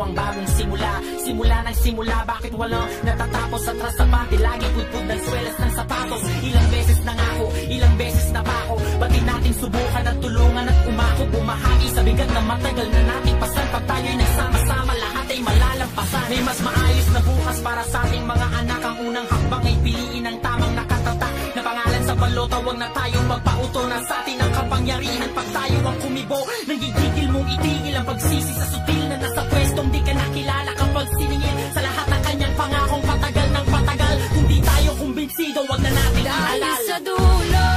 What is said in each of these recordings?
ang bagong simula. Simula ng simula, bakit walang natatapos? Atras sa bante, lagi pudpud ng swelas ng sapatos. Ilang beses na nga ako, ilang beses na pa ako. Ba't di natin subukan at tulungan at umako? Bumahagi sa bigat na matagal na nating pasan. Pag tayo'y nagsama-sama, lahat ay malalampasan. May mas maayos na bukas para sa ating mga anak. Ang unang hakbang ay piliin ang tamang nakatatak na pangalan sa balota. Huwag na tayong magpauto na sa atin ang kapangyarihan. Pag tayo ang kumibo, nagigigil mong itigil ang pagsisi sa sutil na nasa pwestong di ka nakilala. Kapag siningil sa lahat ng kanyang pangakong patagal ng patagal. Kung di tayo kumbinsido, wag na natin dahil aalala. sa dulo,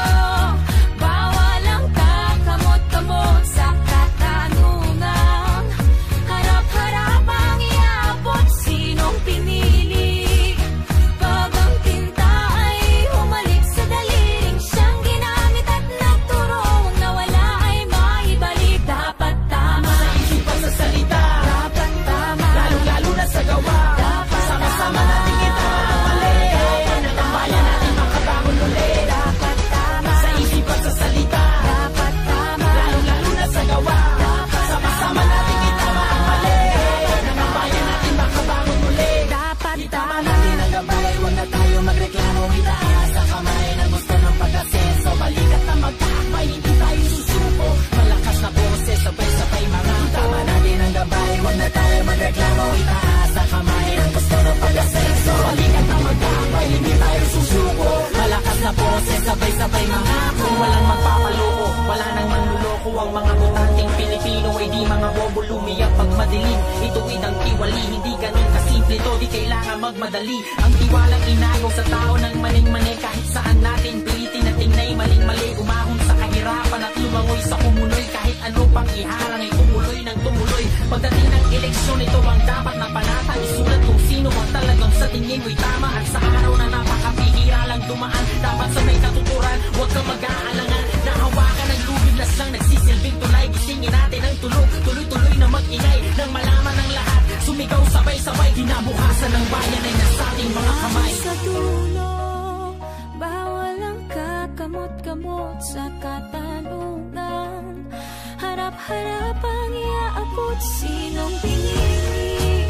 bawal ang kakamot-kamot sa katanungan. Harap-harap ang iabot, sinong pinili? Pag ang tinta ay humalik sa daliling siyang ginamit at nagturong na wala ay maibalik. Dapat tama sa isipan sa salita, dapat tama lalo-lalo na sa gawa. Sama-sama natin ito ang mali. Nagtambayan natin makabangon ulit. dapat tama Sa isipan sa salita, dapat tama lalo-lalo na sa gawa. Sama-sama natin ito ang mali. Nagtambayan natin makabangon ulit. dapat Itama tama natin ang gabay, huwag na tayo magreklamo. Itaas sa kamay ng gusto ng pag-asenso. Balikat na magkakbay, hindi tayo susuko. Malakas na boses, sabay-sabay mga tama natin ang gabay, huwag na tayo magreklamo. Itaas sa kamay ng gusto ng pag-asenso. Balikat na magkakbay, hindi tayo susuko. Malakas na boses, sabay-sabay mga kung walang magpapaloko, wala nang manluloko. Ang mga butanteng Pilipino ay di mga bobo lumiyak pag madilim. Ituwid ang tiwali, hindi ganun kasimple to. Di kailangan magmadali. Ang tiwalang inagaw sa tao ng maling-mani. Kahit saan natin pilitin na tingnay maling-mali. Umahon sa kahirapan at lumangoy sa kumunoy. Kahit ano pang iharang ay tumuloy ng tumuloy. Pagdating ng eleksyon, ito ang dapat na panatang. Isulat kung sino ang talagang sa tingin mo'y tama. At sa araw na napakapihira lang dumaan, dapat sa may katuturan, huwag kang mag-aalangan. Nahawakan ng lubid na siyang nagsisilbing tulay. Gisingin natin ang tulog, tuloy-tuloy na mag-ingay. Nang malaman ng lahat, sumigaw sabay-sabay. Kinabukasan ng bayan ay nasa ating mga kamay. sa dulo, bawal ang kakamot-kamot sa katanungan. Harap-harap ang iaabot, sinong pinili?